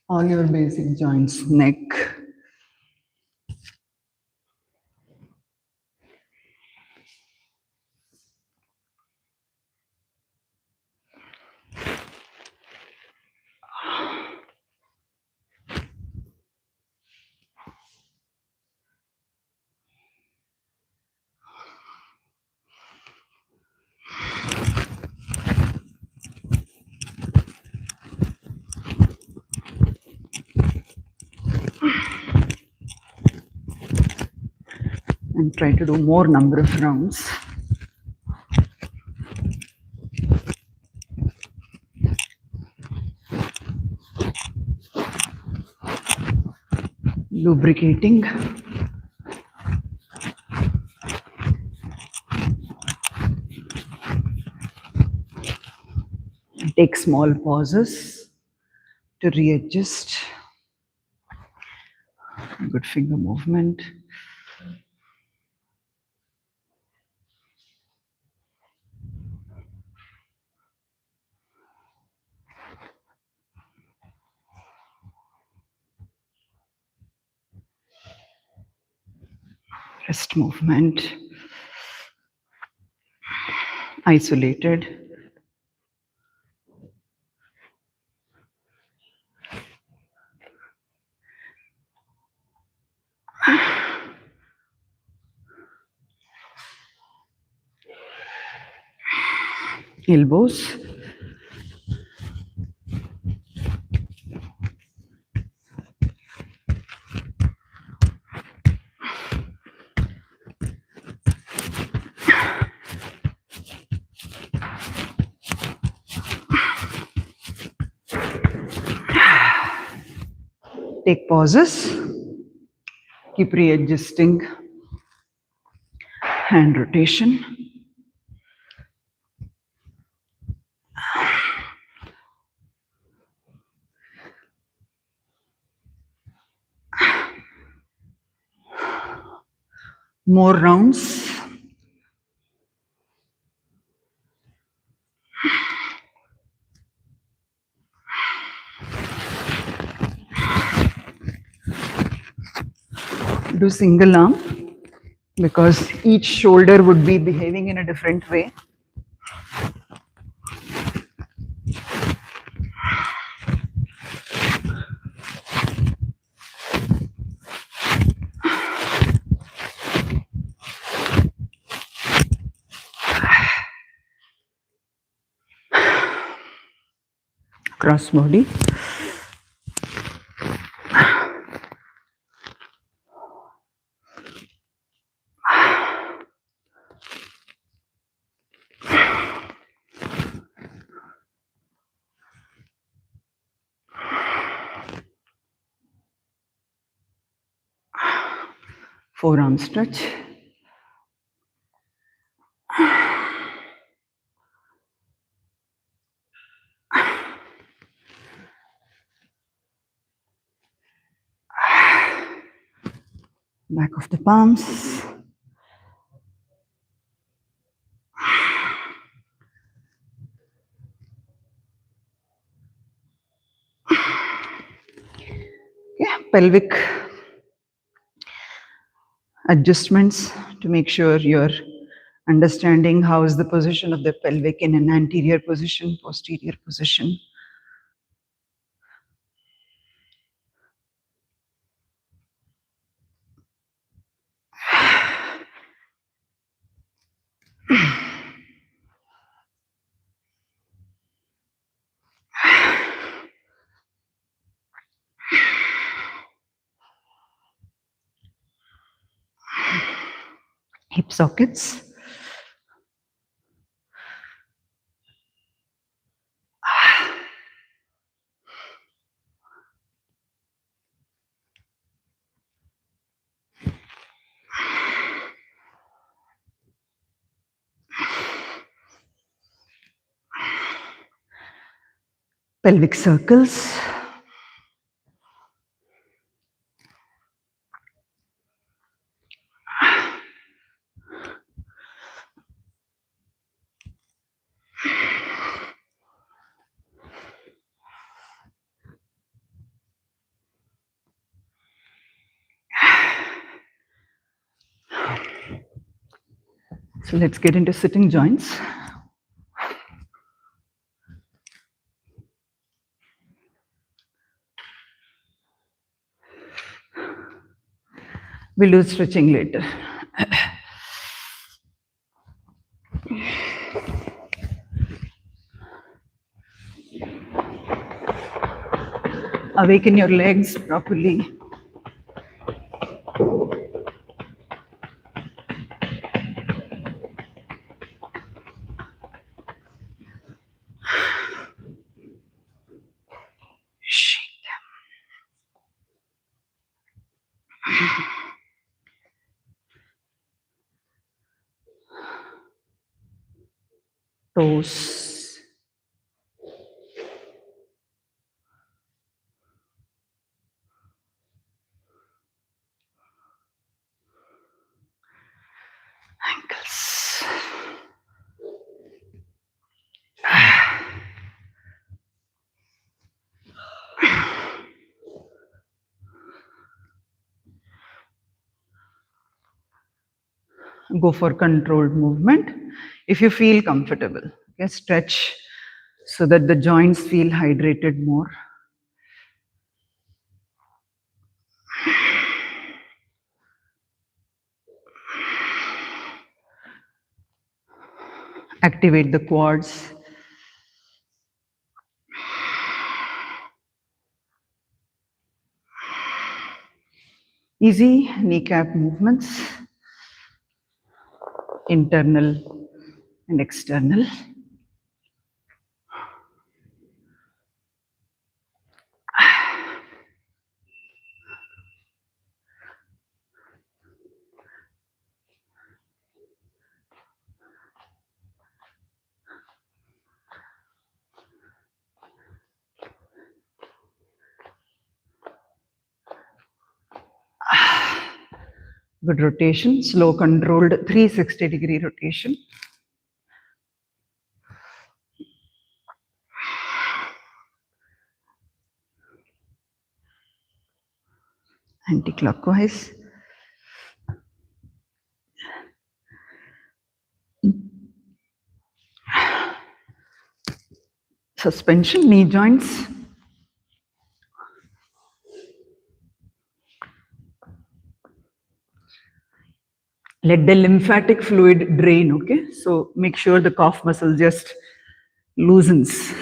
All your basic joints, neck, and try to do more number of rounds. Lubricating. Take small pauses to readjust. Good finger movement. Wrist movement. Isolated. Elbows. Take pauses. Keep readjusting. Hand rotation. More rounds. Do single arm because each shoulder would be behaving in a different way. Cross body. Forearm stretch. Back of the palms. Yeah, pelvic adjustments to make sure you're understanding how is the position of the pelvic in an anterior position, posterior position. Hip sockets. pelvic circles. So let's get into sitting joints. We'll do stretching later. Awaken your legs properly. Toes. Ankles. Go for controlled movement if you feel comfortable. Okay, stretch so that the joints feel hydrated more. Activate the quads. Easy kneecap movements, internal and external. Good rotation, slow controlled 360-degree rotation. Anti-clockwise. Suspension, knee joints. Let the lymphatic fluid drain, okay? So make sure the calf muscle just loosens.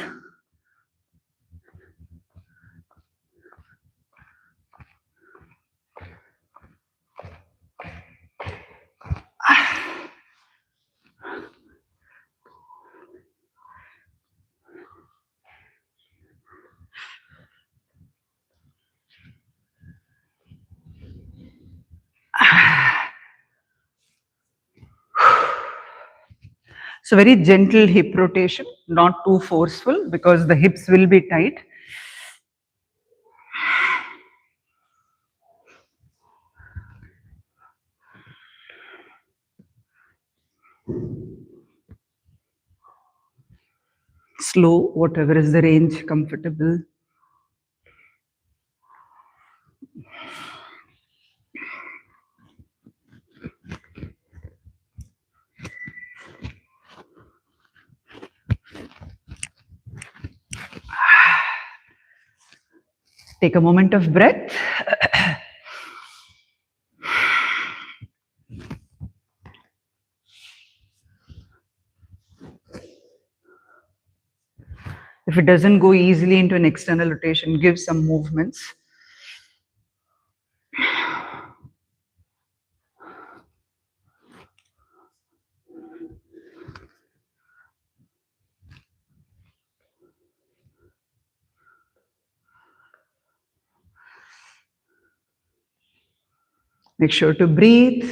So very gentle hip rotation, not too forceful because the hips will be tight. Slow, whatever is the range comfortable. Take a moment of breath. If it doesn't go easily into an external rotation, give some movements. Make sure to breathe.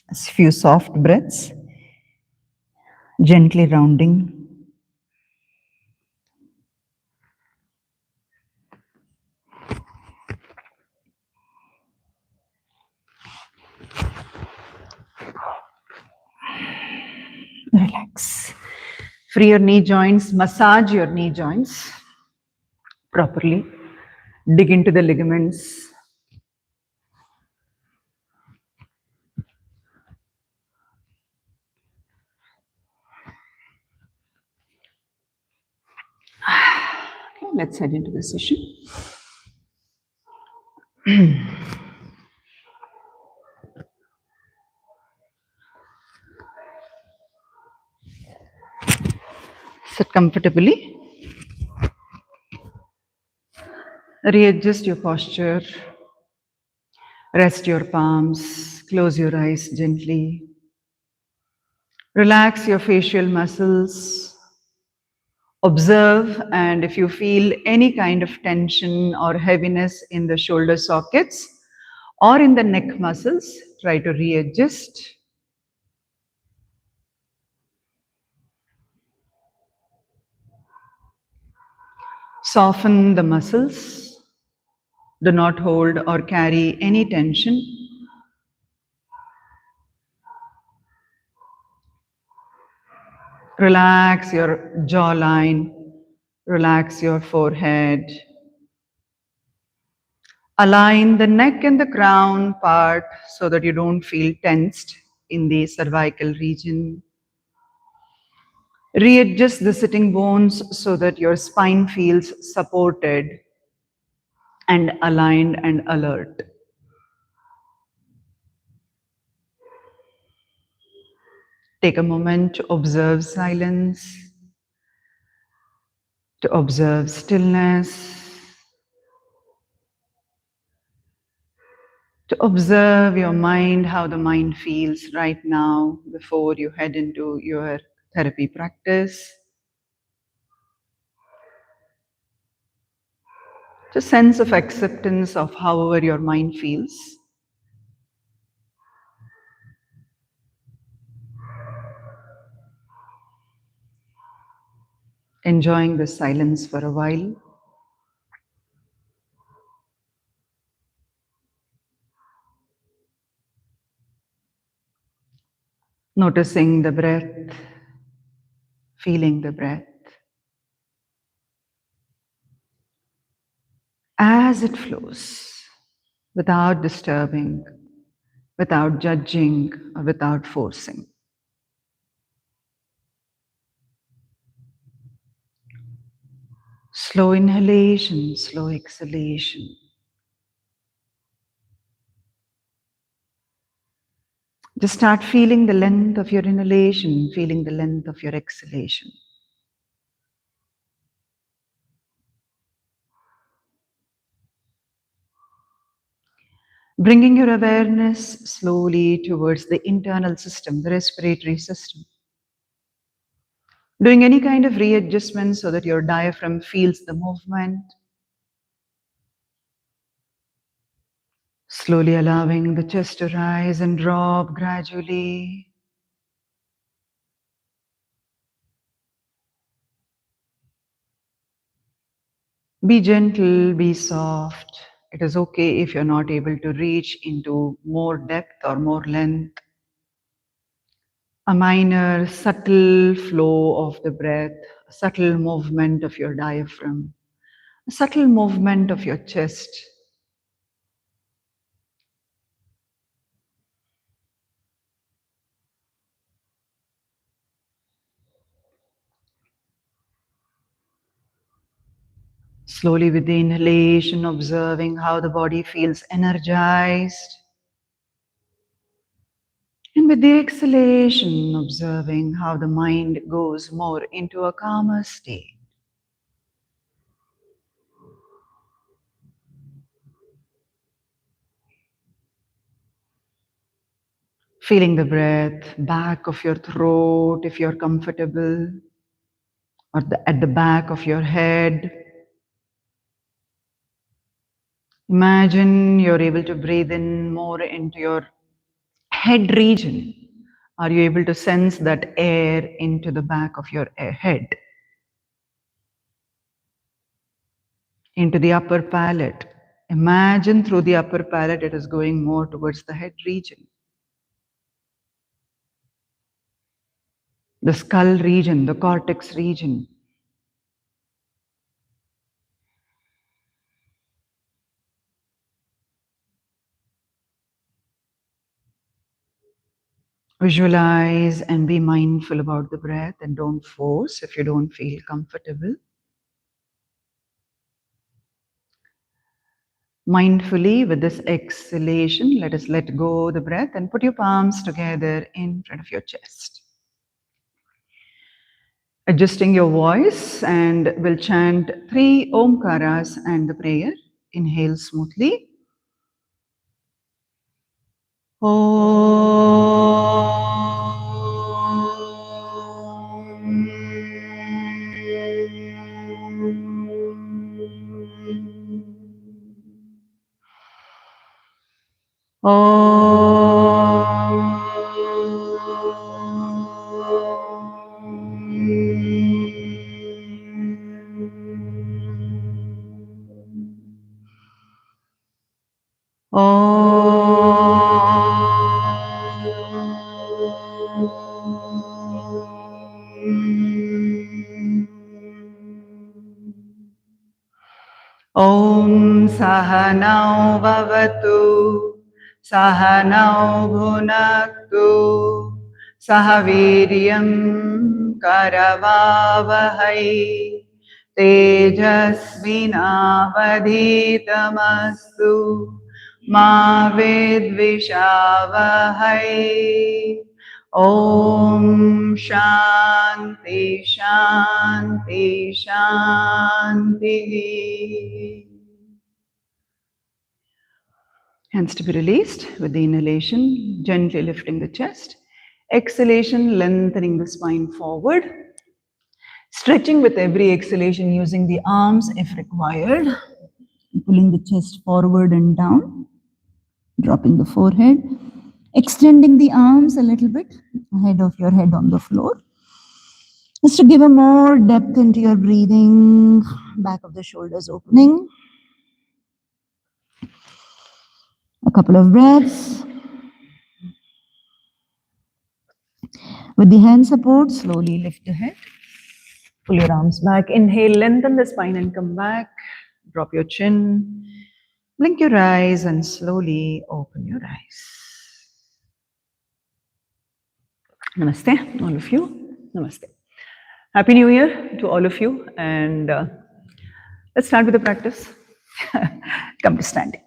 A few soft breaths, gently rounding. Relax. Free your knee joints, massage your knee joints properly. Dig into the ligaments. Okay, let's head into the session. Sit comfortably. Readjust your posture. Rest your palms. Close your eyes gently. Relax your facial muscles. Observe, and if you feel any kind of tension or heaviness in the shoulder sockets or in the neck muscles, try to readjust. Soften the muscles. Do not hold or carry any tension. Relax your jawline. Relax your forehead. Align the neck and the crown part so that you don't feel tensed in the cervical region. Readjust the sitting bones so that your spine feels supported and aligned and alert. Take a moment to observe silence, to observe stillness, to observe your mind, how the mind feels right now before you head into your therapy practice. Just sense of acceptance of however your mind feels. Enjoying the silence for a while. Noticing the breath, feeling the breath as it flows, without disturbing, without judging, or without forcing. Slow inhalation, slow exhalation. Just start feeling the length of your inhalation, feeling the length of your exhalation. Bringing your awareness slowly towards the internal system, the respiratory system. Doing any kind of readjustment so that your diaphragm feels the movement. Slowly allowing the chest to rise and drop gradually. Be gentle, be soft. It is okay if you're not able to reach into more depth or more length. A minor, subtle flow of the breath, a subtle movement of your diaphragm, a subtle movement of your chest. Slowly with the inhalation, observing how the body feels energized. And with the exhalation, observing how the mind goes more into a calmer state. Feeling the breath back of your throat if you're comfortable, or at the back of your head. Imagine you're able to breathe in more into your head region. Are you able to sense that air into the back of your head? Into the upper palate. Imagine through the upper palate it is going more towards the head region. The skull region, the cortex region. Visualize and be mindful about the breath and don't force if you don't feel comfortable. Mindfully with this exhalation, let us let go the breath and put your palms together in front of your chest. Adjusting your voice, and we'll chant 3 Omkaras and the prayer. Inhale smoothly. Om Sahanau Bhavatu Sahanau Bhunaktu Sahaviryam Karavavahai Tejasvinavadhitamastu Ma Vidvishavahai. Om Shanti Shanti Shanti. Hands to be released with the inhalation, gently lifting the chest. Exhalation, lengthening the spine forward. Stretching with every exhalation, using the arms if required. Pulling the chest forward and down. Dropping the forehead. Extending the arms a little bit ahead of your head on the floor. Just to give a more depth into your breathing, back of the shoulders opening. A couple of breaths. With the hand support, slowly lift the head. Pull your arms back. Inhale, lengthen the spine and come back. Drop your chin. Blink your eyes and slowly open your eyes. Namaste, all of you. Namaste. Happy New Year to all of you. And let's start with the practice. Come to standing.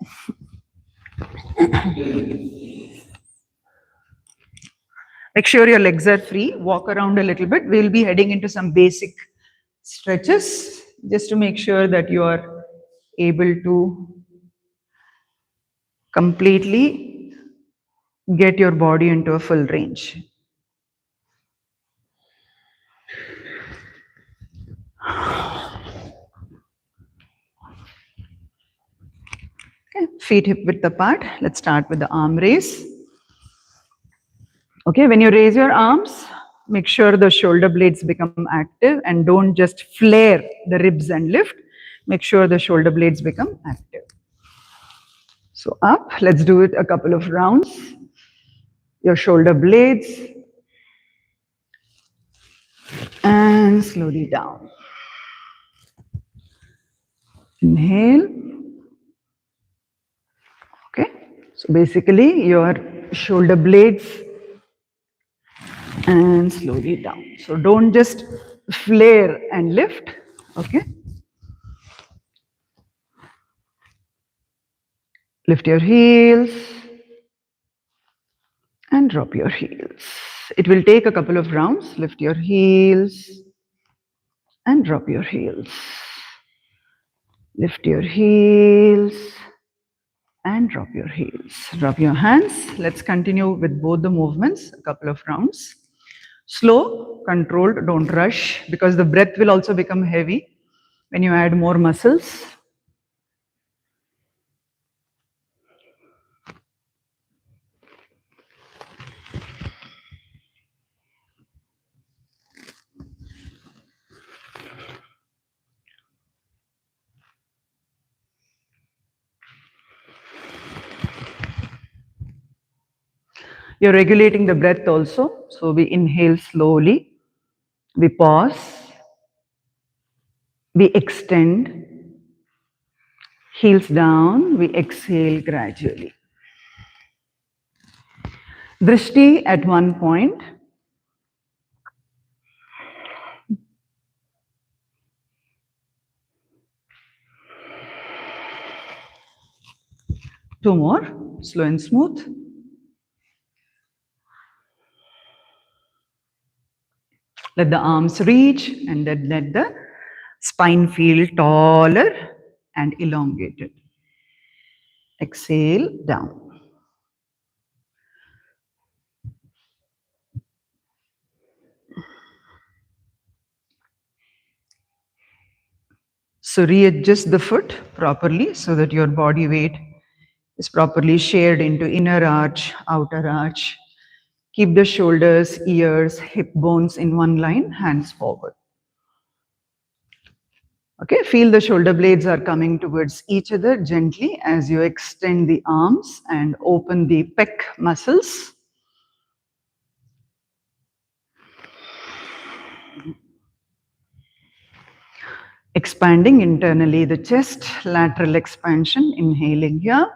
Make sure your legs are free. Walk around a little bit. We'll be heading into some basic stretches just to make sure that you are able to completely get your body into a full range. Okay, feet hip width apart. Let's start with the arm raise. Okay, when you raise your arms, make sure the shoulder blades become active and don't just flare the ribs and lift. Make sure the shoulder blades become active. So up, let's do it a couple of rounds. Your shoulder blades and slowly down. Inhale. Okay, so basically your shoulder blades and slowly down. So don't just flare and lift. Okay. Lift your heels and drop your heels. It will take a couple of rounds. Lift your heels and drop your heels. Lift your heels and drop your heels. Drop your hands. Let's continue with both the movements, a couple of rounds. Slow, controlled, don't rush, because the breath will also become heavy when you add more muscles. You're regulating the breath also. So we inhale slowly, we pause, we extend, heels down, we exhale gradually. Drishti at one point. Two more, slow and smooth. Let the arms reach and then let the spine feel taller and elongated. Exhale down. So readjust the foot properly so that your body weight is properly shared into inner arch, outer arch. Keep the shoulders, ears, hip bones in one line, hands forward. Okay, feel the shoulder blades are coming towards each other gently as you extend the arms and open the pec muscles. Expanding internally the chest, lateral expansion, inhaling here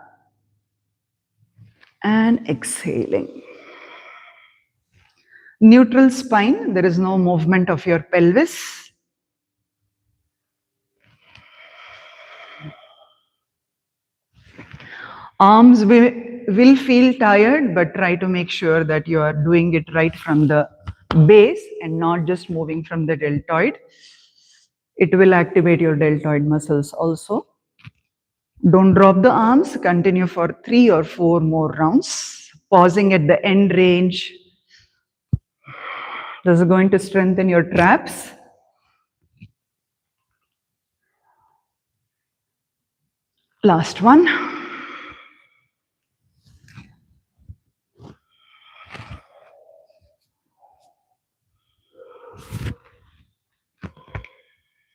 and exhaling. Neutral spine, there is no movement of your pelvis. Arms will feel tired, but try to make sure that you are doing it right from the base and not just moving from the deltoid. It will activate your deltoid muscles also. Don't drop the arms. Continue for 3 or 4 more rounds. Pausing at the end range. This is going to strengthen your traps. Last one.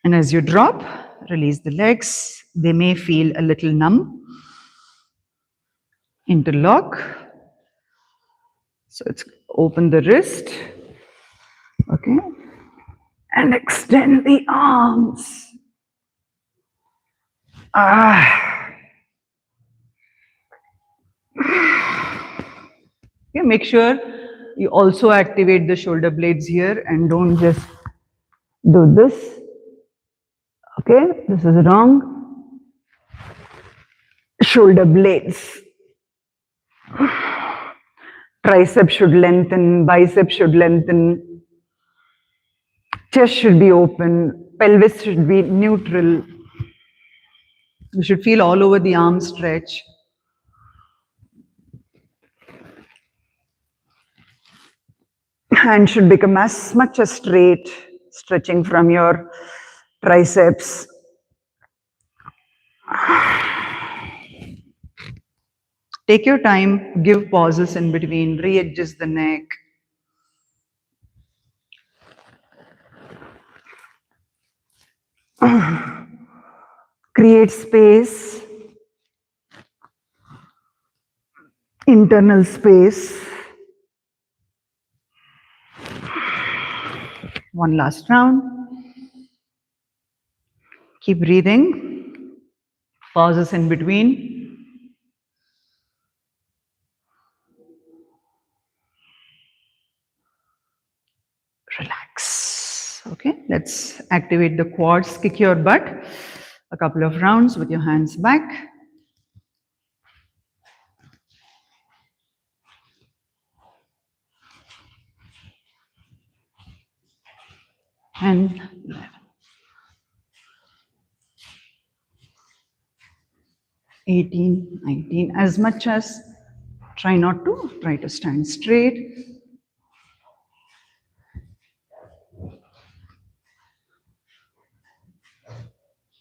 And as you drop, release the legs. They may feel a little numb. Interlock. So it's open the wrist. Okay. And extend the arms. Okay, make sure you also activate the shoulder blades here and don't just do this. Okay, this is wrong. Shoulder blades. Tricep should lengthen, bicep should lengthen, chest should be open, pelvis should be neutral. You should feel all over the arm stretch. Hand should become as much as straight, stretching from your triceps. Take your time, give pauses in between, readjust the neck. Create space, internal space. One last round. Keep breathing. Pauses in between. Relax. Okay, let's activate the quads. Kick your butt a couple of rounds with your hands back. and 18, 19. As much as try to stand straight.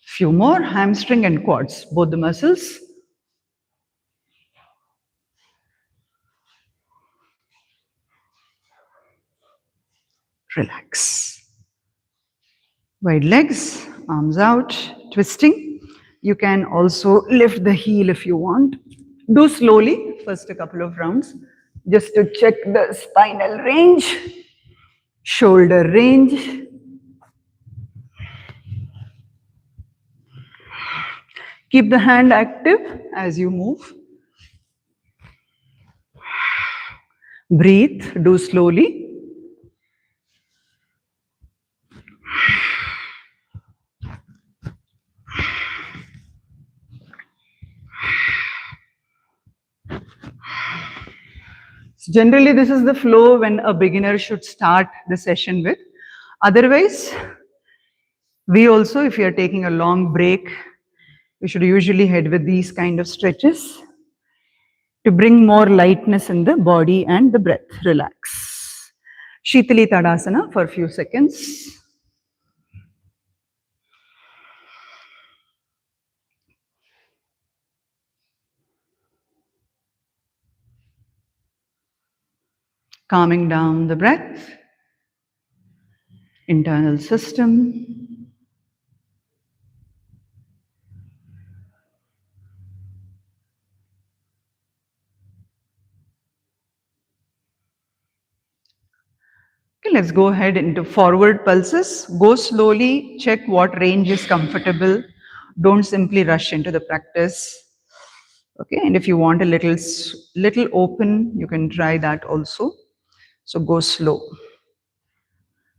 Few more, hamstring and quads, both the muscles. Relax. Wide legs, arms out, twisting. You can also lift the heel if you want. Do slowly, first a couple of rounds, just to check the spinal range, shoulder range. Keep the hand active as you move. Breathe, do slowly. Generally, this is the flow when a beginner should start the session with. Otherwise, we also, if you are taking a long break, we should usually head with these kind of stretches to bring more lightness in the body and the breath. Relax. Shitali Tadasana for a few seconds. Calming down the breath, internal system. Okay, let's go ahead into forward pulses. Go slowly, check what range is comfortable. Don't simply rush into the practice. Okay, and if you want a little open, you can try that also. So go slow.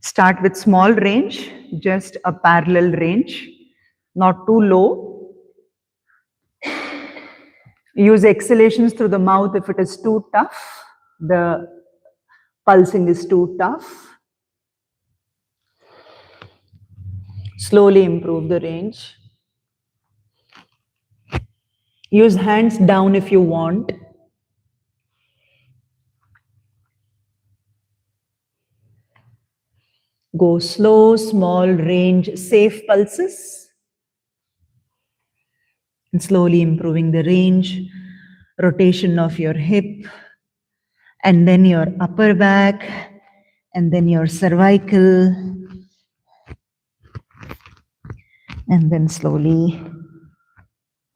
Start with small range, just a parallel range, not too low. Use exhalations through the mouth if it is too tough. The pulsing is too tough. Slowly improve the range. Use hands down if you want. Go slow, small range, safe pulses. And slowly improving the range, rotation of your hip, and then your upper back, and then your cervical, and then slowly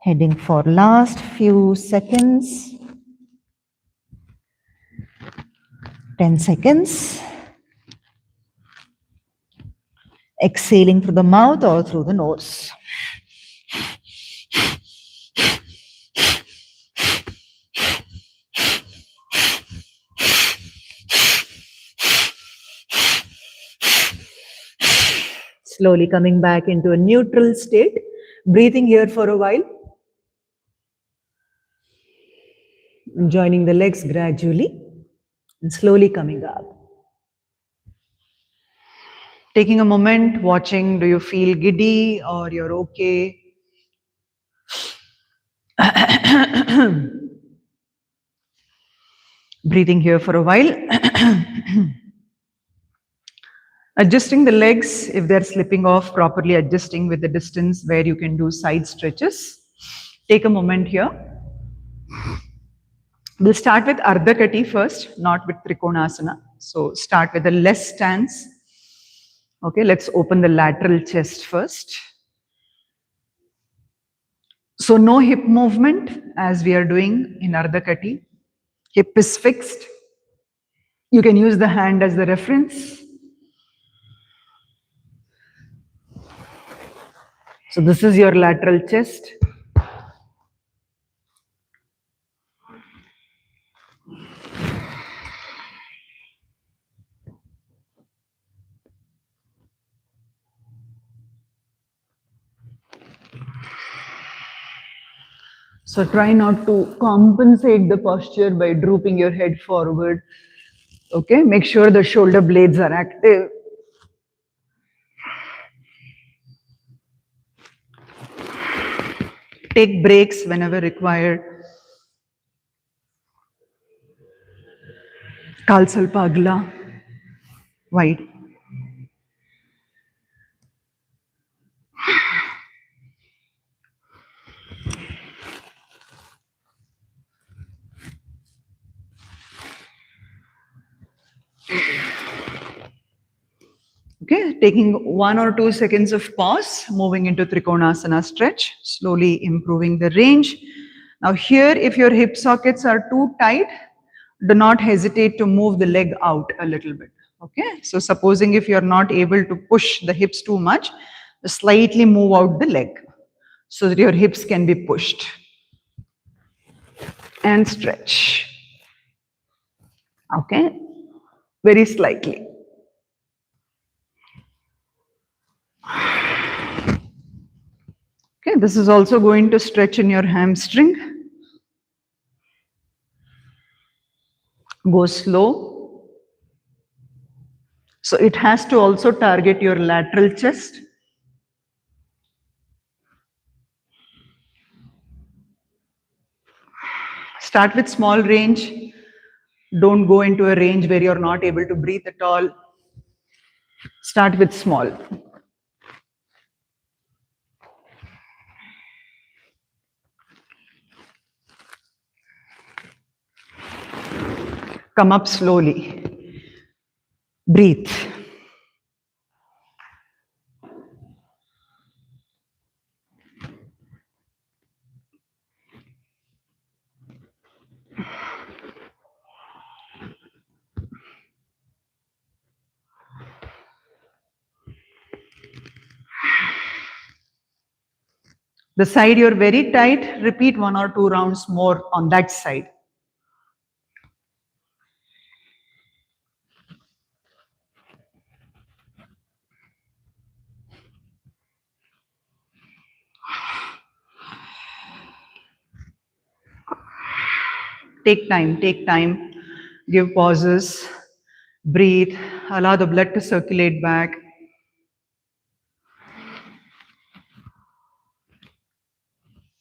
heading for last few seconds. 10 seconds. Exhaling through the mouth or through the nose. Slowly coming back into a neutral state. Breathing here for a while. Joining the legs gradually and slowly coming up. Taking a moment, watching, do you feel giddy or you're okay? Breathing here for a while. Adjusting the legs if they're slipping off, properly adjusting with the distance where you can do side stretches. Take a moment here. We'll start with Ardha Kati first, not with Trikonasana. So start with a less stance. Okay, let's open the lateral chest first. So no hip movement as we are doing in Ardha Kati. Hip is fixed. You can use the hand as the reference. So this is your lateral chest. So try not to compensate the posture by drooping your head forward. Okay, make sure the shoulder blades are active. Take breaks whenever required. काल ಸ್ವಲ್ಪ ಅಗಲ wide. Okay, taking 1 or 2 seconds of pause, moving into Trikonasana stretch, slowly improving the range. Now here, if your hip sockets are too tight, do not hesitate to move the leg out a little bit. Okay, so supposing if you're not able to push the hips too much, slightly move out the leg so that your hips can be pushed. And stretch. Okay, very slightly. Okay, this is also going to stretch in your hamstring. Go slow. So it has to also target your lateral chest. Start with small range. Don't go into a range where you're not able to breathe at all. Start with small. Come up slowly. Breathe. The side you're very tight, repeat 1 or 2 rounds more on that side. Take time, give pauses, breathe, allow the blood to circulate back.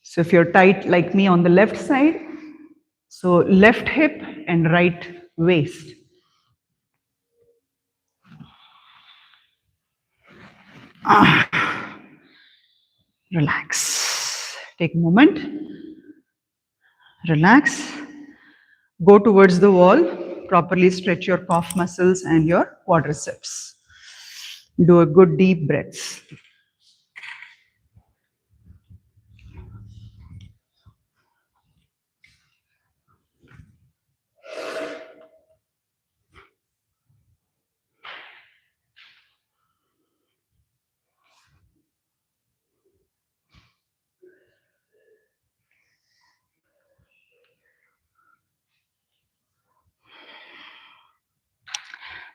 So if you're tight like me on the left side, so left hip and right waist. Relax. Take a moment. Relax. Go towards the wall. Properly stretch your calf muscles and your quadriceps. Do a good deep breaths.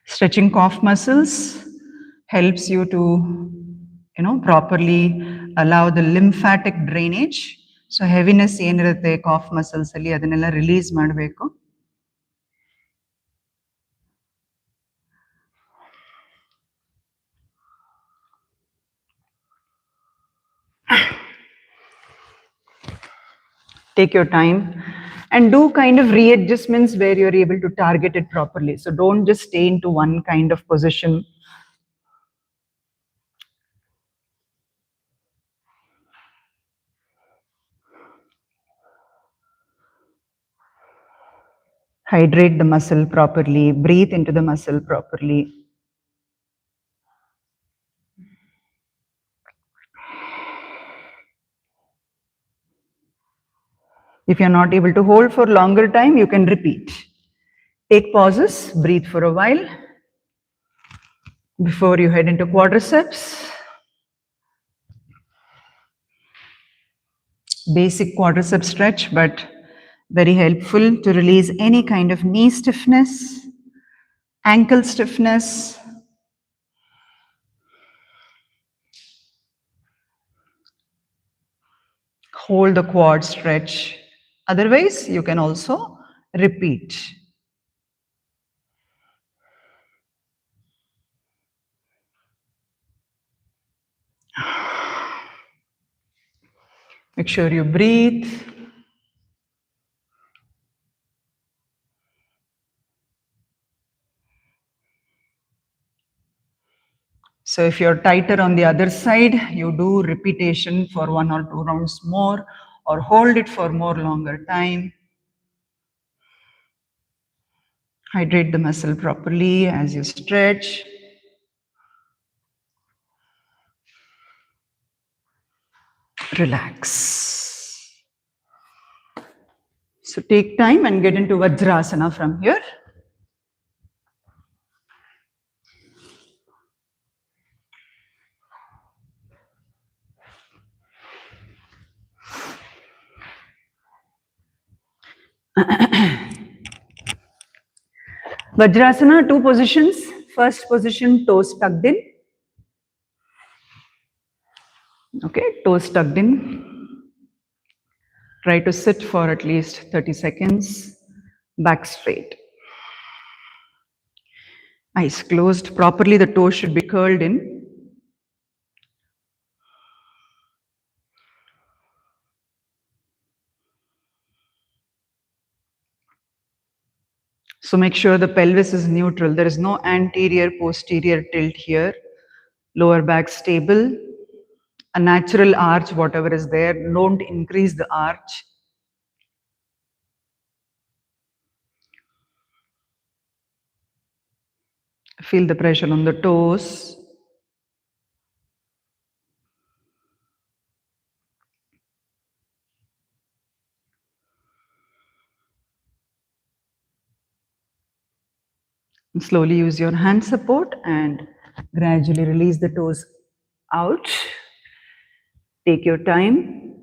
Stretching calf muscles helps you to, properly allow the lymphatic drainage. So heaviness ಏನಿರುತ್ತೆ calf muscles ಅಲ್ಲಿ ಅದನ್ನೆಲ್ಲ release ಮಾಡಬೇಕು. Take your time and do kind of readjustments where you're able to target it properly. So don't just stay into one kind of position. Hydrate the muscle properly, breathe into the muscle properly. If you're not able to hold for longer time, you can repeat. Take pauses, breathe for a while before you head into quadriceps. Basic quadricep stretch, but very helpful to release any kind of knee stiffness, ankle stiffness. Hold the quad stretch. Otherwise, you can also repeat. Make sure you breathe. So if you're tighter on the other side, you do repetition for 1 or 2 rounds more, or hold it for more longer time. Hydrate the muscle properly as you stretch. Relax. So take time and get into Vajrasana from here. Vajrasana, two positions. First position, toes tucked in. Okay, toes tucked in. Try to sit for at least 30 seconds. Back straight. Eyes closed. Properly, the toes should be curled in. So make sure the pelvis is neutral. There is no anterior, posterior tilt here. Lower back stable. A natural arch, whatever is there. Don't increase the arch. Feel the pressure on the toes. Slowly use your hand support and gradually release the toes out. Take your time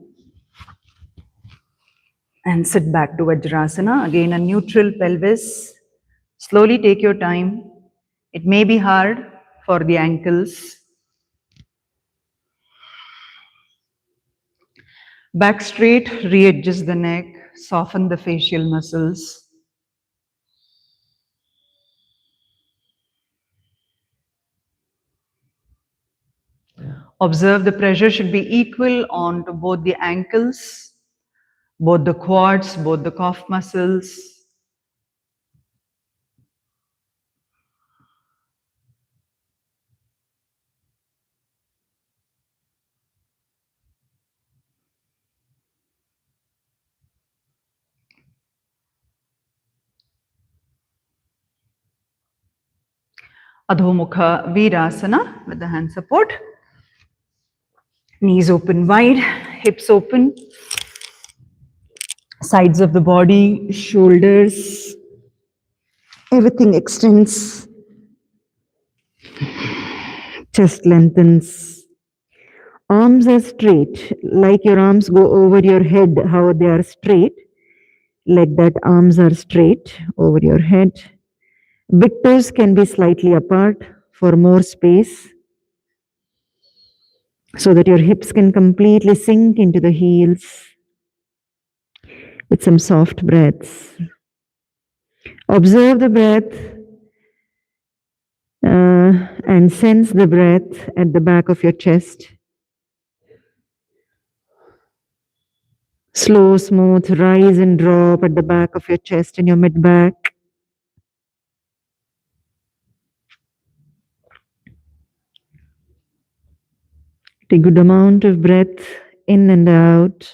and sit back to Vajrasana. Again, a neutral pelvis. Slowly take your time. It may be hard for the ankles. Back straight, readjust the neck, soften the facial muscles. Observe the pressure should be equal on to both the ankles, both the quads, both the calf muscles. Adho-Mukha Virasana with the hand support. Knees open wide, hips open. Sides of the body, shoulders, everything extends. Chest lengthens. Arms are straight, like your arms go over your head, how they are straight. Like that, arms are straight over your head. Big toes can be slightly apart for more space, so that your hips can completely sink into the heels with some soft breaths. Observe the breath and sense the breath at the back of your chest. Slow, smooth rise and drop at the back of your chest and your mid back. Take a good amount of breath in and out.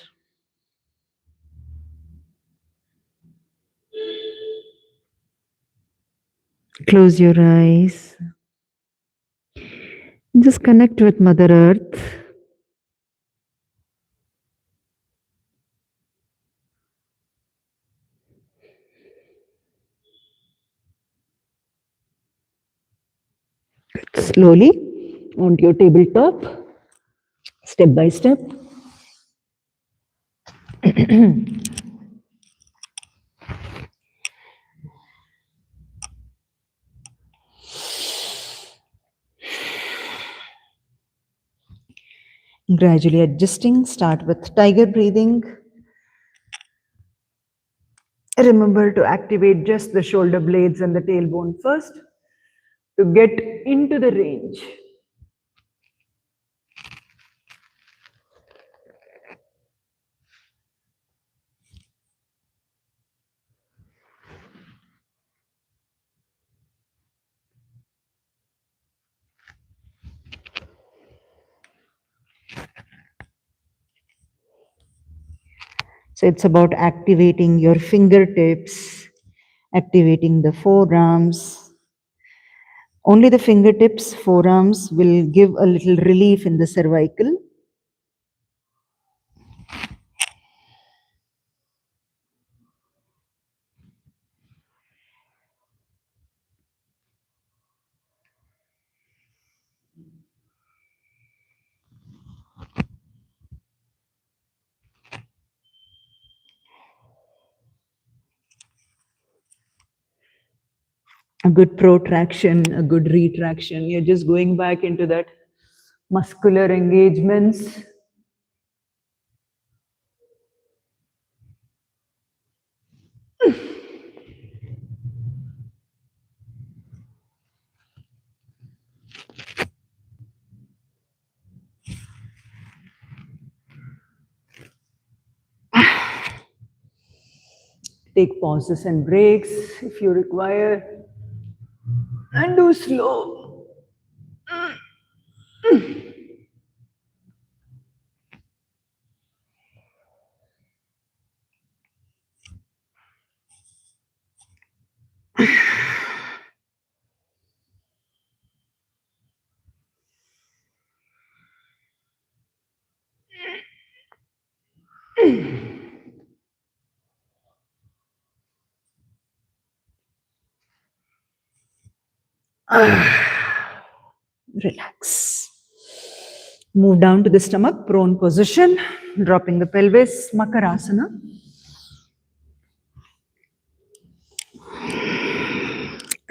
Close your eyes. Just connect with Mother Earth. Slowly onto your tabletop, step by step. Gradually adjusting, start with tiger breathing. Remember to activate just the shoulder blades and the tailbone first to get into the range. So it's about activating your fingertips, activating the forearms. Only the fingertips, forearms will give a little relief in the cervical. A good protraction, a good retraction. You're just going back into that muscular engagements. Take pauses and breaks if you require, and do slow. Relax. Move down to the stomach, prone position, dropping the pelvis, Makarasana.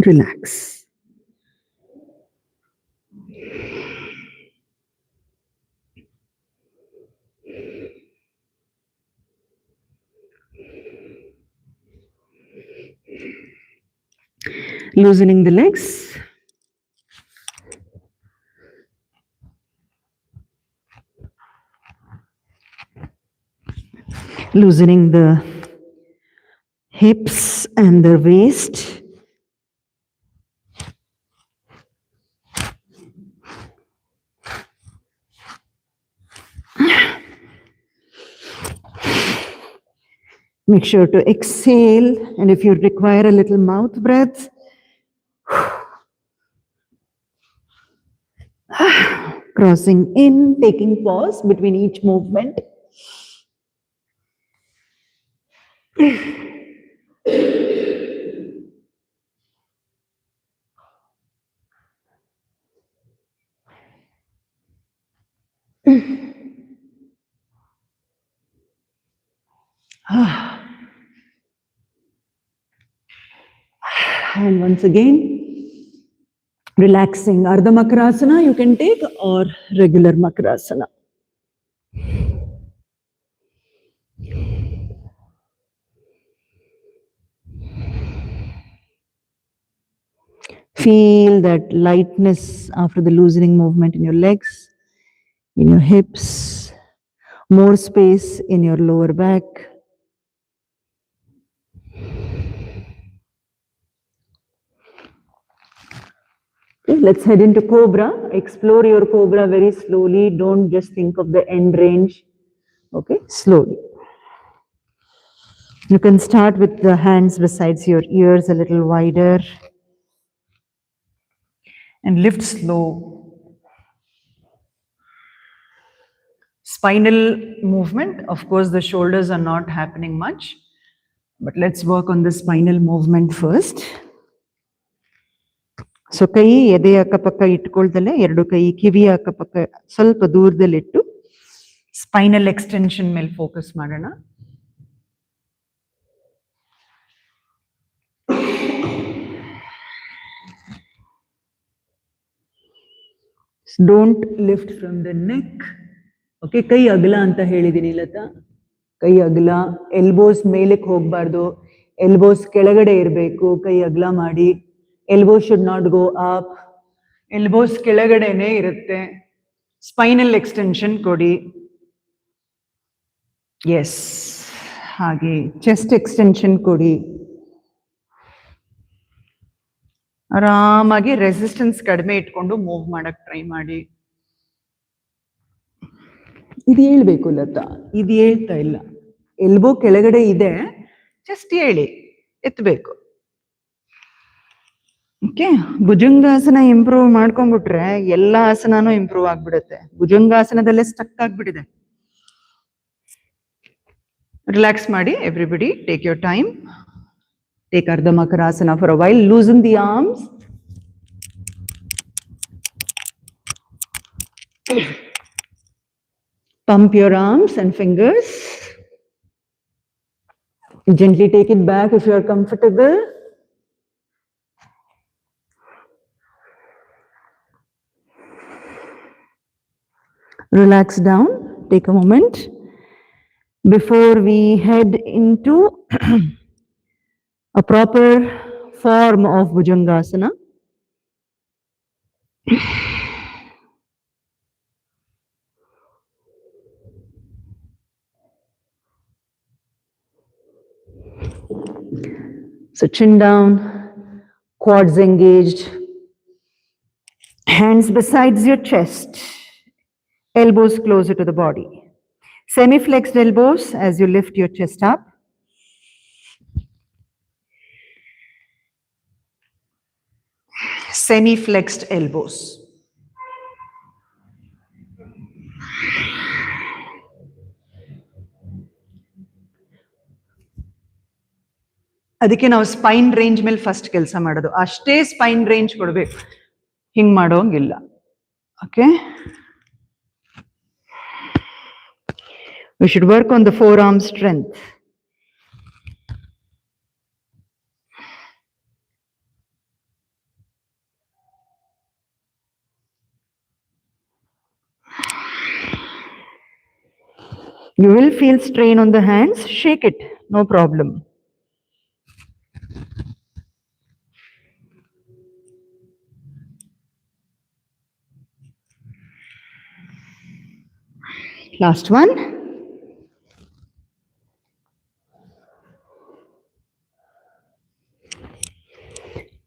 Relax. Loosening the legs. Loosening the hips and the waist. Make sure to exhale, and if you require a little mouth breath, crossing in, taking pause between each movement. And once again, relaxing. Ardha Makarasana you can take, or regular Makarasana. Feel that lightness after the loosening movement in your legs, in your hips, more space in your lower back. Okay, let's head into Cobra. Explore your Cobra very slowly. Don't just think of the end range. Okay, slowly. You can start with the hands besides your ears a little wider. And lift slow. Spinal movement. Of course, the shoulders are not happening much. But let's work on the spinal movement first. So ಕೈ ಎದೆಯ ಅಕ್ಕಪಕ್ಕ ಇಟ್ಕೊಳ್ದಲೆ ಎರಡು ಕೈ ಕಿವಿಯ ಅಕ್ಕಪಕ್ಕ ಸ್ವಲ್ಪ ದೂರದಲ್ಲಿಟ್ಟು spinal extension ಮೇಲೆ focus ಮಾಡೋಣ. Don't lift from the neck. Okay, ಕೈ ಅಗಲ ಅಂತ ಹೇಳಿದೀನಿ ಲತಾ. ಕೈ ಅಗಲ, ಎಲ್ಬೋಸ್ ಮೇಲಕ್ಕೆ ಹೋಗಬಾರ್ದು, ಎಲ್ಬೋಸ್ ಕೆಳಗಡೆ ಇರಬೇಕು. ಕೈ ಅಗಲ ಮಾಡಿ. Elbows should not go up. Elbows ಕೆಳಗಡೆನೆ ಇರುತ್ತೆ. ಸ್ಪೈನಲ್ ಎಕ್ಸ್ಟೆನ್ಷನ್ ಕೊಡಿ. ಎಸ್, ಹಾಗೆ ಚೆಸ್ಟ್ ಎಕ್ಸ್ಟೆನ್ಷನ್ ಕೊಡಿ. ಆರಾಮಾಗಿ ರೆಸಿಸ್ಟೆನ್ಸ್ ಕಡಿಮೆ ಇಟ್ಕೊಂಡು ಮೂವ್ ಮಾಡಕ್ ಟ್ರೈ ಮಾಡಿ. ಇದು ಹೇಳ್ಬೇಕು ಲತಾ, ಇದು ಹೇಳ್ತಾ ಇಲ್ಲ. ಎಲ್ಬೋ ಕೆಳಗಡೆ ಇದೆ, ಜಸ್ಟ್ ಹೇಳಿ, ಎತ್ತಬೇಕು. ಓಕೆ, ಭುಜಂಗಾಸನ ಇಂಪ್ರೂವ್ ಮಾಡ್ಕೊಂಡ್ಬಿಟ್ರೆ ಎಲ್ಲ ಆಸನಾನು ಇಂಪ್ರೂವ್ ಆಗ್ಬಿಡುತ್ತೆ. ಭುಜಂಗಾಸನದಲ್ಲೇ ಸ್ಟಕ್ ಆಗ್ಬಿಟ್ಟಿದೆ. ರಿಲ್ಯಾಕ್ಸ್ ಮಾಡಿ, everybody take your time. Take Ardha Makarasana for a while. Loosen the arms. Pump your arms and fingers. Gently take it back if you are comfortable. Relax down. Take a moment. Before we head into a proper form of Bhujangasana, so chin down, quads engaged, hands besides your chest, elbows closer to the body. Semi-flexed elbows as you lift your chest up. Semi-flexed elbows. ಅದಕ್ಕೆ ನಾವು Spain range ಮೇಲೆ first ಕೆಲಸ ಮಾಡೋದು. ಅಷ್ಟೇ Spain range ಕೊಡ್ಬೇಕು, ಹಿಂಗ್ ಮಾಡೋಂಗಿಲ್ಲ. Okay, we should work on the forearm strength. You will feel strain on the hands, shake it, no problem. Last one.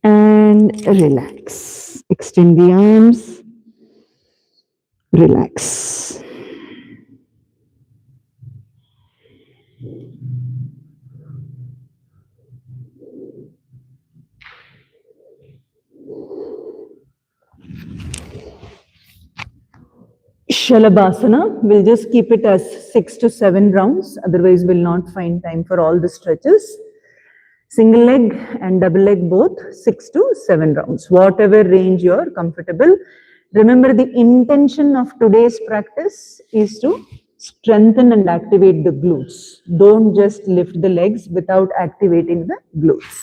And relax. Extend the arms. Relax. Shalabhasana, we'll just keep it as 6 to 7 rounds, otherwise we'll not find time for all the stretches. Single leg and double leg both, 6 to 7 rounds, whatever range you're comfortable. Remember, the intention of today's practice is to strengthen and activate the glutes. Don't just lift the legs without activating the glutes.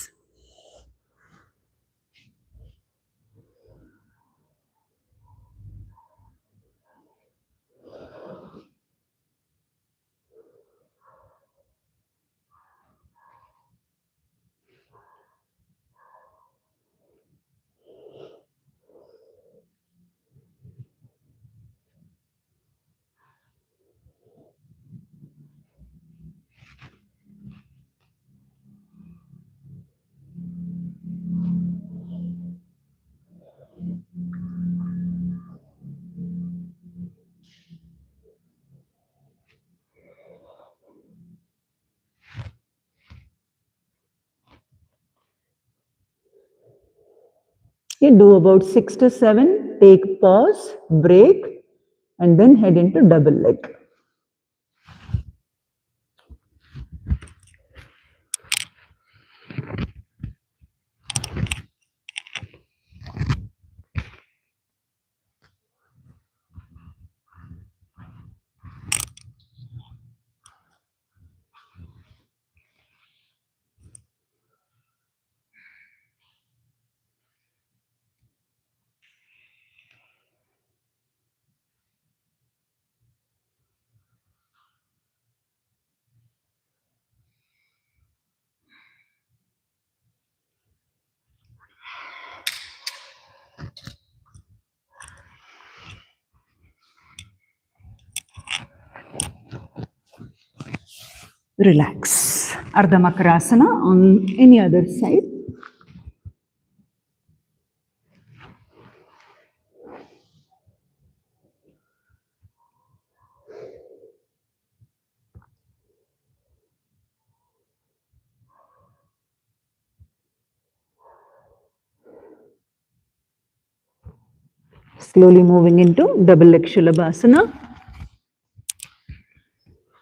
Okay, do about 6 to 7, take pause, break, and then head into double leg. Relax. Ardha Makarasana on any other side. Slowly moving into double leg Shalabhasana.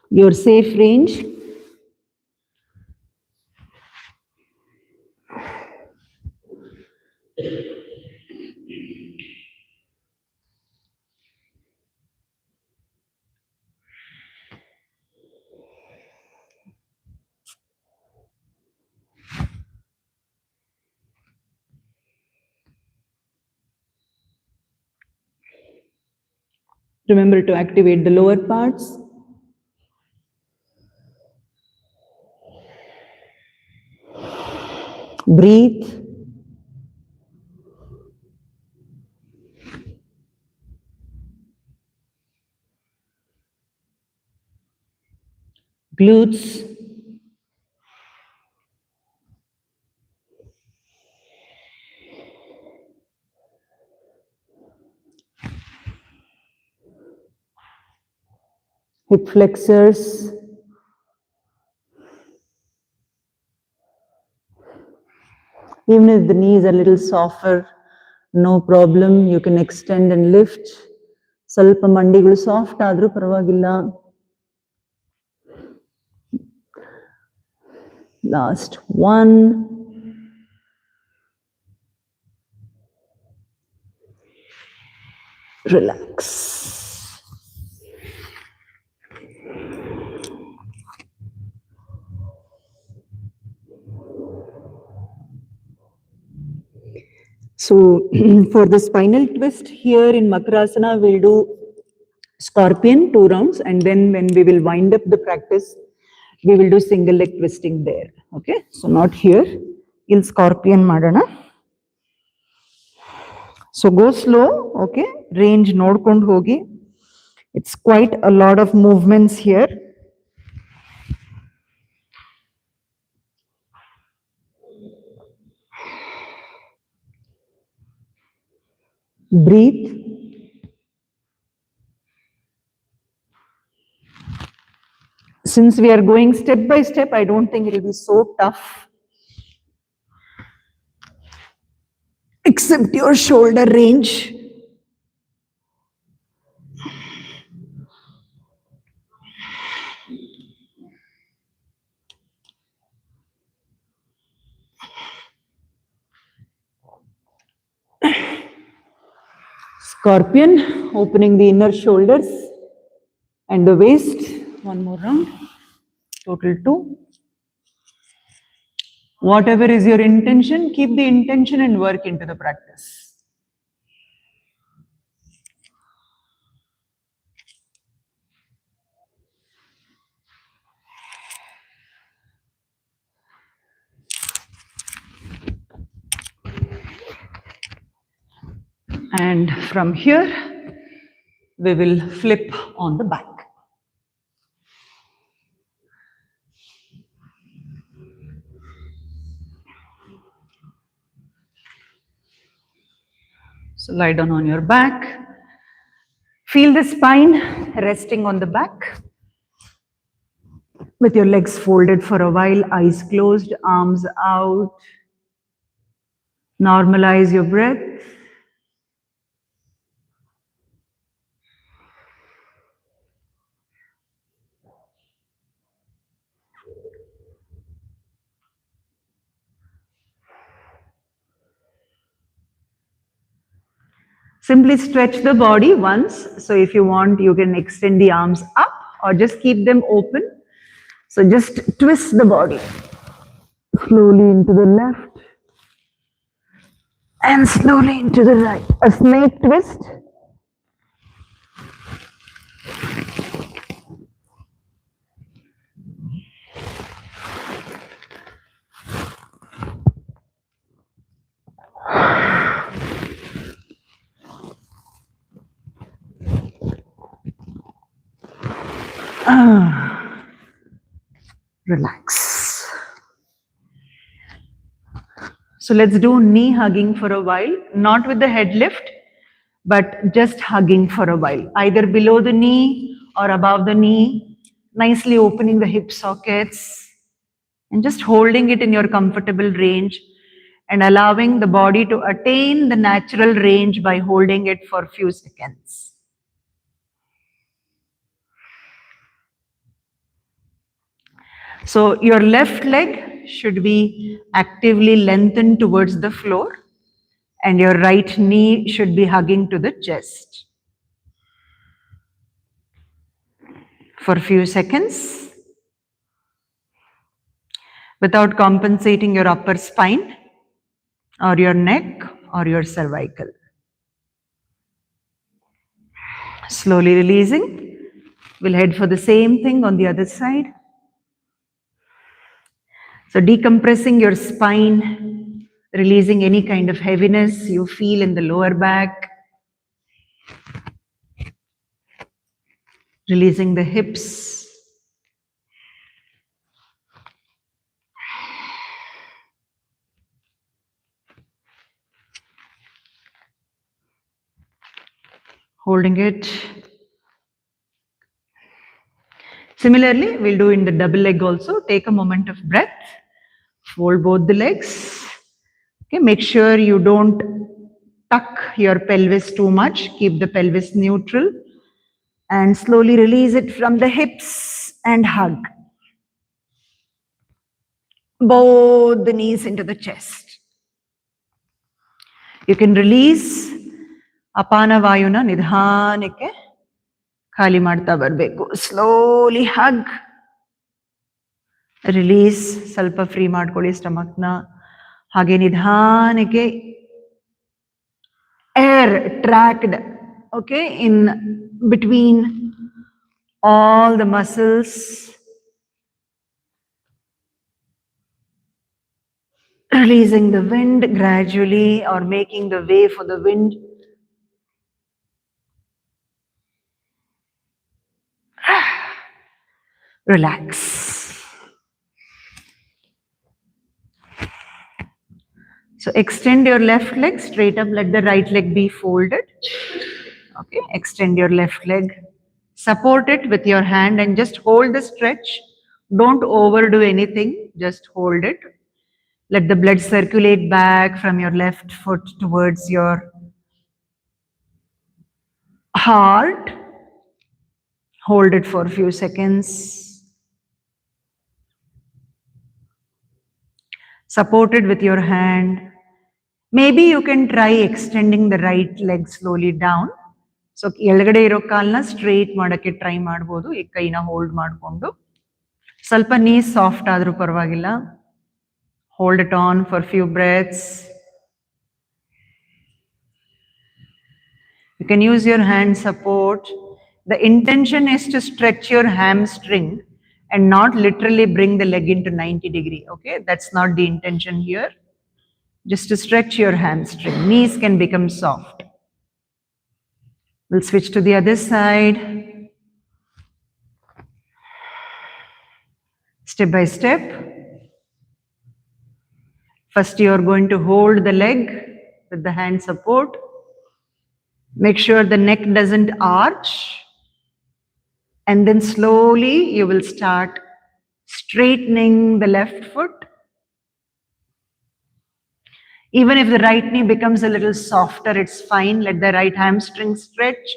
Your safe range. Remember to activate the lower parts. Breathe. Glutes. Hip flexors. Even if the knees are a little softer, no problem. You can extend and lift. ಸ್ವಲ್ಪ ಮಂಡಿಗಳು soft ಆದ್ರೂ ಪರವಾಗಿಲ್ಲ. Last one. Relax. So for the spinal twist here in Makarasana, we'll do scorpion 2 rounds, and then when we will wind up the practice, we will do single leg twisting there. Okay, so not here. In scorpion madana. So go slow. Okay, range nodkond hogi. It's quite a lot of movements here. Breathe. Since we are going step by step, I don't think it will be so tough. Except your shoulder range. Scorpion, opening the inner shoulders and the waist. One more round. Total 2. Whatever is your intention, keep the intention and work into the practice. And from here, we will flip on the back. So lie down on your back. Feel the spine resting on the back. With your legs folded for a while, eyes closed, arms out. Normalize your breath. Simply stretch the body once. So if you want, you can extend the arms up or just keep them open. So just twist the body. Slowly into the left and slowly into the right. A snake twist. Relax. So let's do knee hugging for a while, not with the head lift, but just hugging for a while, either below the knee or above the knee, nicely opening the hip sockets and just holding it in your comfortable range. and allowing the body to attain the natural range by holding it for a few seconds. So your left leg should be actively lengthened towards the floor and your right knee should be hugging to the chest. For a few seconds, without compensating your upper spine or your neck or your cervical. Slowly releasing. We'll head for the same thing on the other side. So decompressing your spine, releasing any kind of heaviness you feel in the lower back, releasing the hips. Holding it. Similarly, we'll do in the double leg also. Take a moment of breath. Fold both the legs. Okay, make sure you don't tuck your pelvis too much. Keep the pelvis neutral. And slowly release it from the hips and hug. Both the knees into the chest. You can release Apana Vayuna Nidhanike. ಖಾಲಿ ಮಾಡ್ತಾ ಬರಬೇಕು. Slowly hug. Release. ಸ್ವಲ್ಪ free ಮಾಡ್ಕೊಳ್ಳಿ ಸ್ಟಮಕ್ನ. ಹಾಗೆ ನಿಧಾನಕ್ಕೆ air tracked, okay, in between all the muscles. Releasing the wind gradually or making the way for the wind. Relax. So extend your left leg straight up, let the right leg be folded. Okay, extend your left leg. Support it with your hand and just hold the stretch. Don't overdo anything, just hold it. Let the blood circulate back from your left foot towards your heart. Hold it for a few seconds. Support it with your hand. Maybe you can try extending the right leg slowly down. So ಎಳಗಡೆ ಇರೋ ಕಾಲ್ನ straight ಮಾಡೋಕ್ಕೆ try ಮಾಡ್ಬೋದು. ಈ ಕೈನ hold ಮಾಡಿಕೊಂಡು ಸ್ವಲ್ಪ ನೀ soft ಆದರೂ ಪರವಾಗಿಲ್ಲ. Hold it on for few breaths. You can use your hand support. The intention is to stretch your hamstring and not literally bring the leg into 90 degree. Okay, that's not the intention here. Just to stretch your hamstring. Knees can become soft. We'll switch to the other side. Step by step. First, you are going to hold the leg with the hand support. Make sure the neck doesn't arch. And then slowly you will start straightening the left foot. Even if the right knee becomes a little softer, it's fine. Let the right hamstring stretch.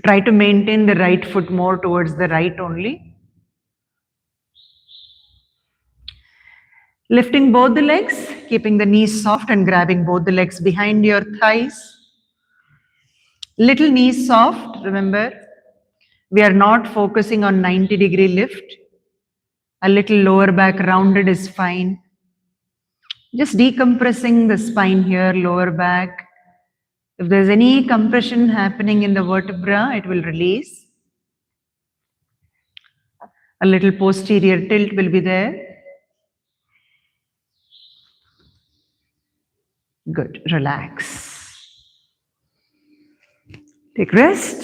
Try to maintain the right foot more towards the right only. Lifting both the legs, keeping the knees soft and grabbing both the legs behind your thighs. Little knees soft, remember, we are not focusing on 90 degree lift. A little lower back rounded is fine. Just decompressing the spine here, lower back. If there's any compression happening in the vertebra, it will release. A little posterior tilt will be there. Good, relax. Take rest.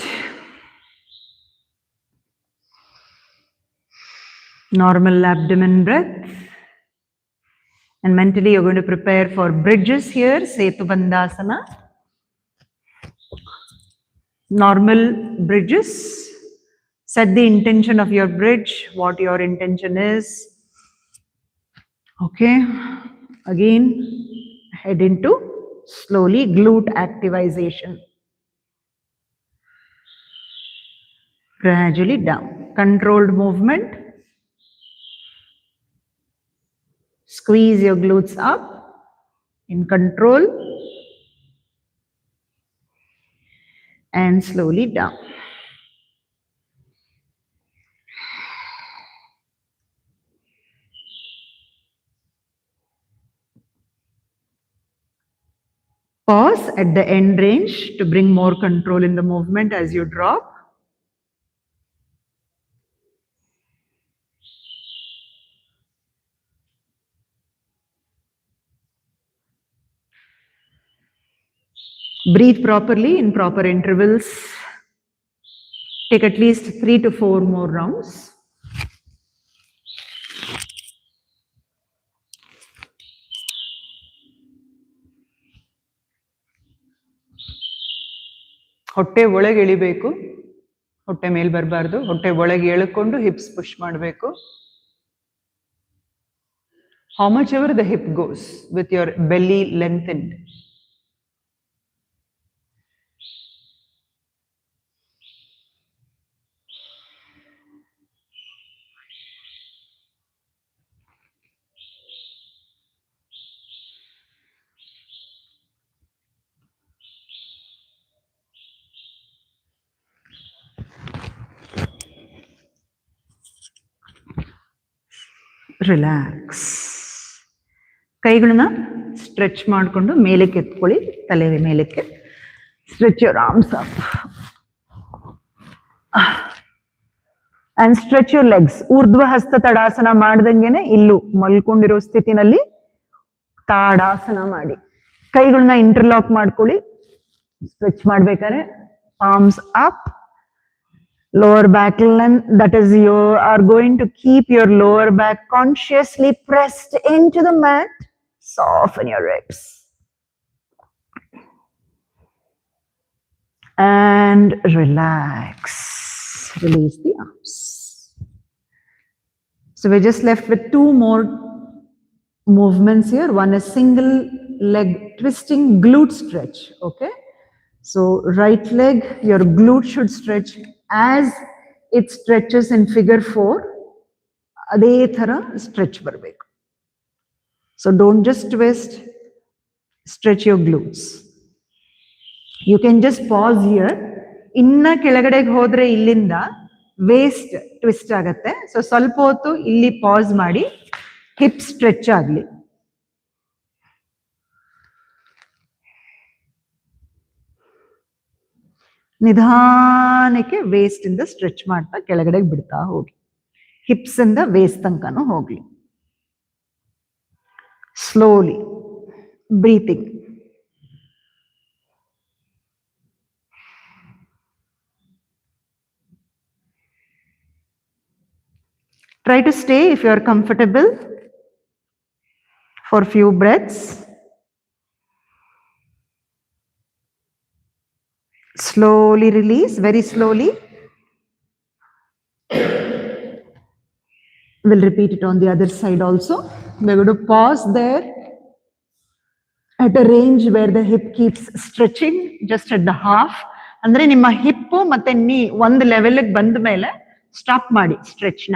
Normal abdomen breath. And mentally you're going to prepare for bridges here, Setu Bandhasana. Normal bridges. Set the intention of your bridge, what your intention is. Okay, again head into slowly glute activization. Gradually down. Controlled movement. Squeeze your glutes up in control and slowly down. Pause at the end range to bring more control in the movement as you drop. Breathe properly in proper intervals. Take at least 3 to 4 more rounds. ಹೊಟ್ಟೆ ಒಳಗೆ ಎಳಿಬೇಕು, ಹೊಟ್ಟೆ ಮೇಲೆ ಬರಬಾರ್ದು, ಹೊಟ್ಟೆ ಒಳಗೆ ಎಳ್ಕೊಂಡು hips push ಮಾಡಬೇಕು. How much ever the hip goes with your belly lengthened. Relax. ಕೈಗಳನ್ನ ಸ್ಟ್ರೆಚ್ ಮಾಡಿಕೊಂಡು ಮೇಲಕ್ಕೆ ಎತ್ಕೊಳ್ಳಿ, ತಲೆ ಮೇಲಕ್ಕೆ. Stretch your arms up and stretch your legs. Urdhva Hasta ತಡಾಸನ ಮಾಡ್ದಂಗೆನೆ ಇಲ್ಲೂ ಮಲ್ಕೊಂಡಿರೋ ಸ್ಥಿತಿನಲ್ಲಿ ತಾಡಾಸನ ಮಾಡಿ. ಕೈಗಳನ್ನ ಇಂಟರ್ಲಾಕ್ ಮಾಡ್ಕೊಳ್ಳಿ. ಸ್ಟ್ರೆಚ್ ಮಾಡ್ಬೇಕಾದ್ರೆ arms up, lower back length, that is you are going to keep your lower back consciously pressed into the mat. Soften your ribs and relax. Release the arms. So we're just left with 2 more movements here. One is single leg twisting glute stretch. Okay, so right leg, your glute should stretch as it stretches in figure 4. ಅದೇ ಥರ stretch ಬರಬೇಕು. So don't just twist, stretch your glutes. You can just pause here. ಇನ್ನ ಕೆಳಗಡೆಗೆ ಹೋದ್ರೆ ಇಲ್ಲಿಂದ waste twist ಆಗತ್ತೆ. So ಸ್ವಲ್ಪ ಹೊತ್ತು ಇಲ್ಲಿ ಪಾಸ್ ಮಾಡಿ ಹಿಪ್ ಸ್ಟ್ರೆಚ್ ಆಗಲಿ. ನಿಧಾನಕ್ಕೆ ವೇಸ್ಟ್ ಇಂದ ಸ್ಟ್ರೆಚ್ ಮಾಡ್ತಾ ಕೆಳಗಡೆಗೆ ಬಿಡ್ತಾ ಹೋಗಿ. ಹಿಪ್ಸ್ ಇಂದ ವೇಸ್ಟ್ ತನಕನೂ ಹೋಗ್ಲಿ. Slowly breathing. Try to stay if you are comfortable for few breaths. Slowly release, very slowly. We'll repeat it on the other side also. We're going to pause there at a range where the hip keeps stretching, just at the half. ಅಂದ್ರೆ ನಿಮ್ಮ hip ಮತ್ತೆ ನೀ ಒಂದು ಲೆವೆಲ್ಗೆ ಬಂದ ಮೇಲೆ stop ಮಾಡಿ ಸ್ಟ್ರೆಚ್ನ.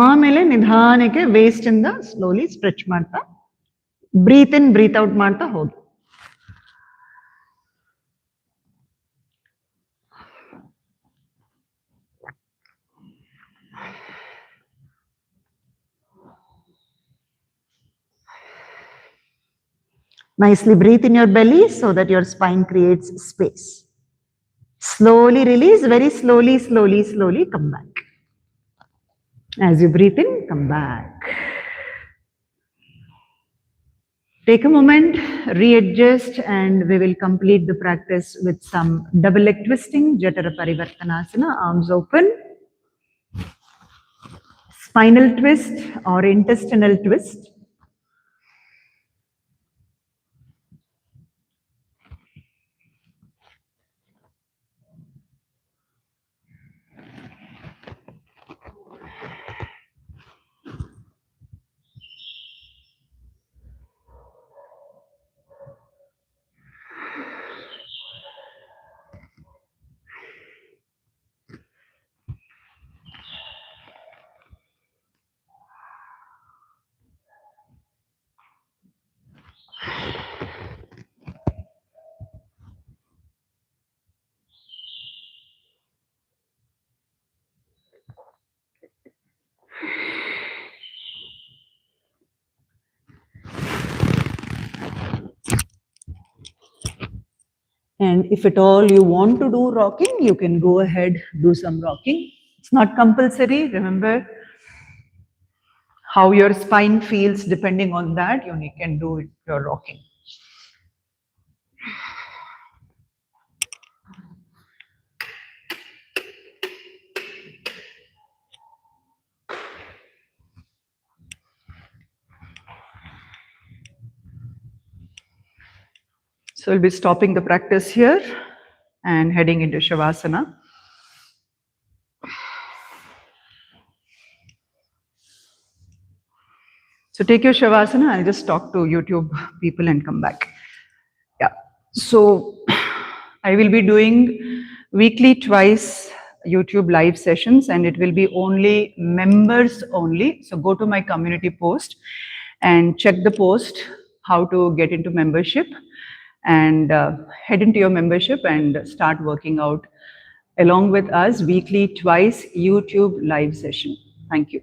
ಆಮೇಲೆ ನಿಧಾನಕ್ಕೆ ವೇಸ್ಟ್ ಇಂದ ಸ್ಲೋಲಿ ಸ್ಟ್ರೆಚ್ ಮಾಡ್ತಾ ಬ್ರೀತ್ ಇನ್ ಬ್ರೀತ್ ಔಟ್ ಮಾಡ್ತಾ ಹೋಗಿ. Nicely breathe in your belly so that your spine creates space. Slowly release, very slowly, slowly, slowly come back. As you breathe in, come back. Take a moment, readjust, and we will complete the practice with some double leg twisting, Jatara Parivartanasana, arms open. Spinal twist or intestinal twist. And if at all you want to do rocking, you can go ahead, do some rocking. It's not compulsory. Remember how your spine feels. Depending on that, you can do your rocking. So we'll be stopping the practice here and heading into Shavasana. So take your Shavasana. I'll just talk to YouTube people and come back. Yeah. So I will be doing weekly twice YouTube live sessions, and it will be only members only. So go to my community post and check the post how to get into membership, and head into your membership and start working out along with us weekly twice YouTube live session. Thank you.